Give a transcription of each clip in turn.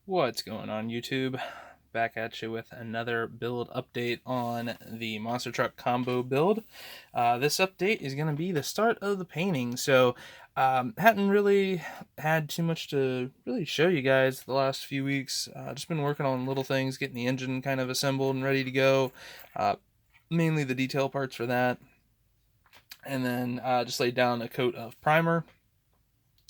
What's going on, YouTube? Back at you with another build update on the monster truck combo build. This update is going to be the start of the painting. Hadn't really had too much to really show you guys the last few weeks. Just been working on little things, getting the engine kind of assembled and ready to go. Mainly the detail parts for that. And then just laid down a coat of primer.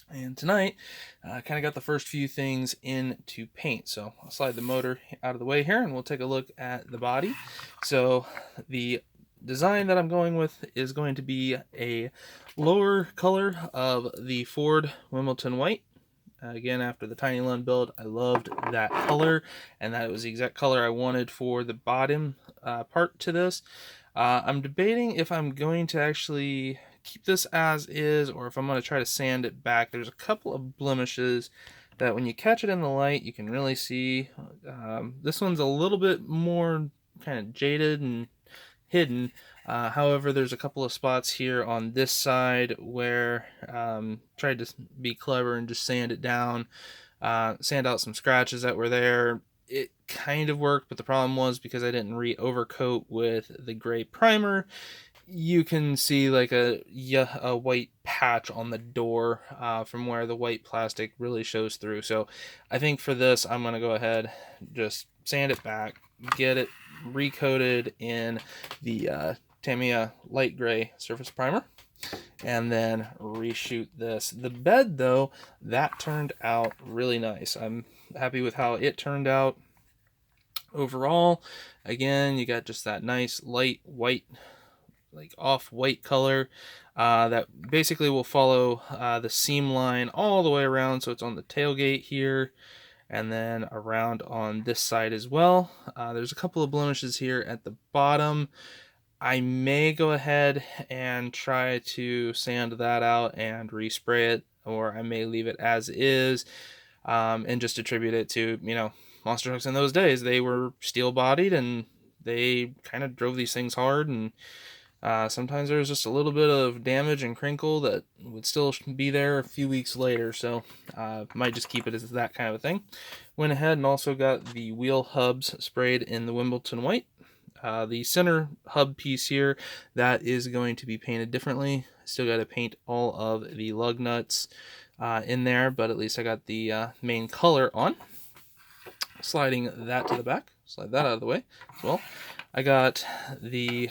And tonight, kind of got the first few things into paint. So I'll slide the motor out of the way here and we'll take a look at the body. So the design that I'm going with is going to be a lower color of the Ford Wimbledon White. Again, after the Tiny Lund build, I loved that color, and that was the exact color I wanted for the bottom part to this. I'm debating if I'm going to actually keep this as is or if I'm going to try to sand it back. There's a couple of blemishes that when you catch it in the light, you can really see. This one's a little bit more kind of jaded and hidden. However, there's a couple of spots here on this side where tried to be clever and just sand it down, sand out some scratches that were there. It kind of worked, but the problem was because I didn't re-overcoat with the gray primer, you can see like a white patch on the door from where the white plastic really shows through. So I think for this, I'm going to go ahead, just sand it back, get it recoated in the Tamiya light gray surface primer, and then reshoot this. The bed, though, that turned out really nice. I'm happy with how it turned out overall. Again, you got just that nice light white, like off-white color that basically will follow the seam line all the way around. So it's on the tailgate here and then around on this side as well. There's a couple of blemishes here at the bottom. I may go ahead and try to sand that out and respray it, or I may leave it as is and just attribute it to, monster trucks in those days. They were steel bodied and they kind of drove these things hard, and sometimes there was just a little bit of damage and crinkle that would still be there a few weeks later, so might just keep it as that kind of a thing. Went ahead and also got the wheel hubs sprayed in the Wimbledon White. The center hub piece here, that is going to be painted differently. Still got to paint all of the lug nuts in there, but at least I got the main color on. Sliding that to the back, slide that out of the way as well. I got the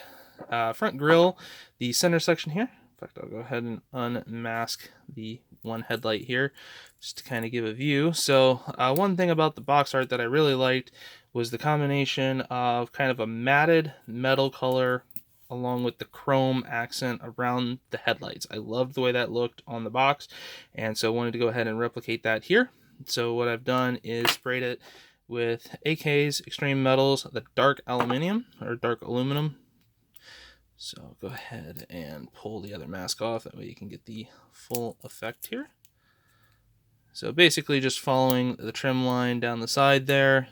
front grille, the center section here. In fact, I'll go ahead and unmask the one headlight here just to kind of give a view. So one thing about the box art that I really liked was the combination of kind of a matted metal color along with the chrome accent around the headlights. I loved the way that looked on the box, and so I wanted to go ahead and replicate that here. So what I've done is sprayed it with AK's Extreme Metals, the dark aluminum, or dark aluminum. So I'll go ahead and pull the other mask off, that way you can get the full effect here. So basically just following the trim line down the side there.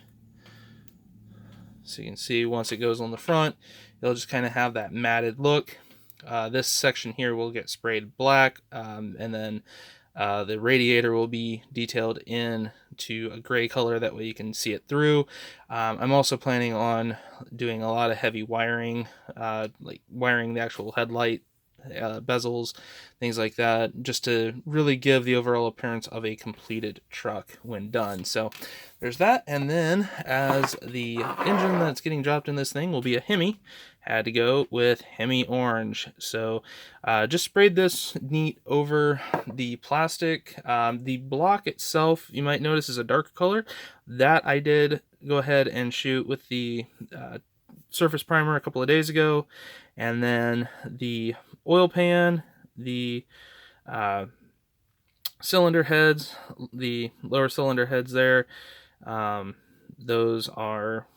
So you can see once it goes on the front, it'll just kind of have that matted look. This section here will get sprayed black, and then the radiator will be detailed in to a gray color, that way you can see it through. I'm also planning on doing a lot of heavy wiring, like wiring the actual headlight bezels, things like that, just to really give the overall appearance of a completed truck when done. So there's that, and then as the engine that's getting dropped in this thing will be a Hemi, had to go with Hemi Orange. So just sprayed this neat over the plastic. The block itself, you might notice, is a dark color. That I did go ahead and shoot with the surface primer a couple of days ago, and then the oil pan, the cylinder heads, the lower cylinder heads there, those are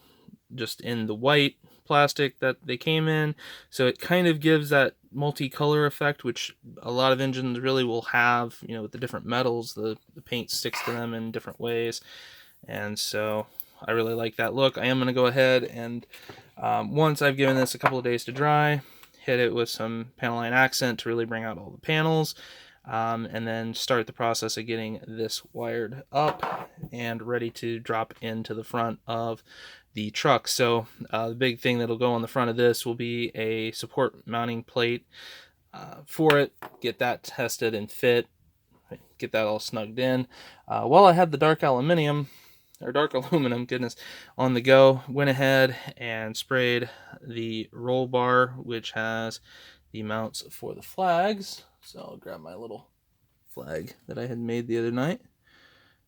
just in the white plastic that they came in, so it kind of gives that multicolor effect, which a lot of engines really will have. With the different metals, the paint sticks to them in different ways, and so I really like that look. I am going to go ahead and once I've given this a couple of days to dry, hit it with some panel line accent to really bring out all the panels. and then start the process of getting this wired up and ready to drop into the front of the truck. So the big thing that'll go on the front of this will be a support mounting plate for it. Get that tested and fit, get that all snugged in. While I had the dark aluminum, goodness, on the go, went ahead and sprayed the roll bar, which has the mounts for the flags. So I'll grab my little flag that I had made the other night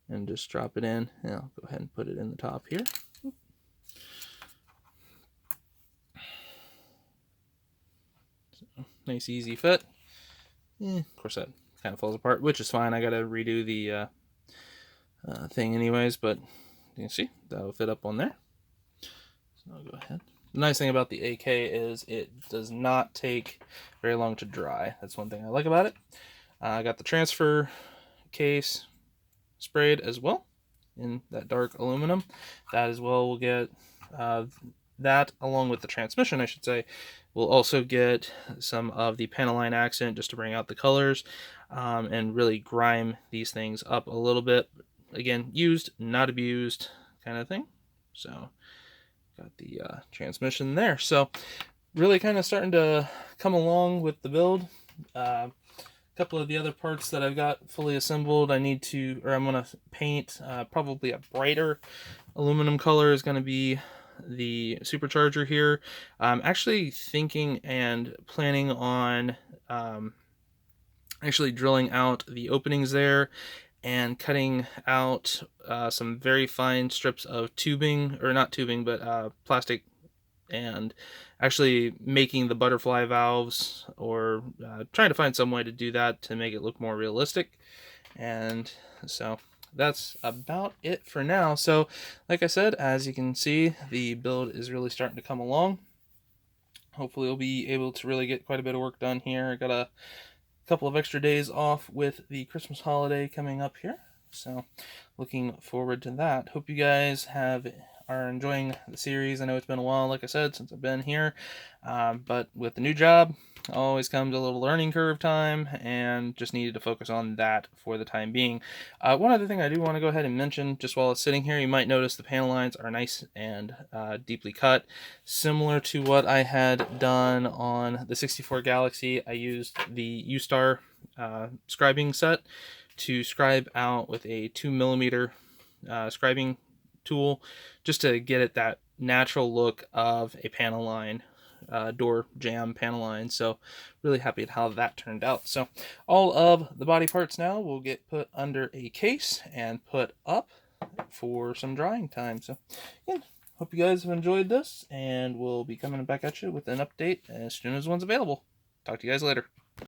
and just drop it in. And I'll go ahead and put it in the top here. So, nice easy fit. Of course that kind of falls apart, which is fine. I gotta redo the thing anyways, but you can see that'll fit up on there. So I'll go ahead. The nice thing about the AK is it does not take very long to dry. That's one thing I like about it. I got the transfer case sprayed as well in that dark aluminum. That as well will get that, along with the transmission, I should say. We'll also get some of the panel line accent just to bring out the colors and really grime these things up a little bit. Again, used, not abused kind of thing. So got the transmission there. So really kind of starting to come along with the build. A couple of the other parts that I've got fully assembled, I'm going to paint. Probably a brighter aluminum color is going to be the supercharger here. I'm actually thinking and planning on actually drilling out the openings there and cutting out some very fine strips of tubing, or not tubing, but plastic, and actually making the butterfly valves, or trying to find some way to do that to make it look more realistic. And so that's about it for now. So like I said, as you can see, the build is really starting to come along. Hopefully we'll be able to really get quite a bit of work done here. I got a couple of extra days off with the Christmas holiday coming up here, so looking forward to that. Hope you guys are enjoying the series. I know it's been a while, like I said, since I've been here, but with the new job always comes a little learning curve time, and just needed to focus on that for the time being. One other thing I do want to go ahead and mention, just while it's sitting here, you might notice the panel lines are nice and deeply cut, similar to what I had done on the 64 Galaxy. I used the U-Star scribing set to scribe out with a 2mm scribing tool, just to get it that natural look of a panel line, door jamb panel line. So really happy at how that turned out. So all of the body parts now will get put under a case and put up for some drying time. So again, hope you guys have enjoyed this, and we'll be coming back at you with an update as soon as one's available. Talk to you guys later.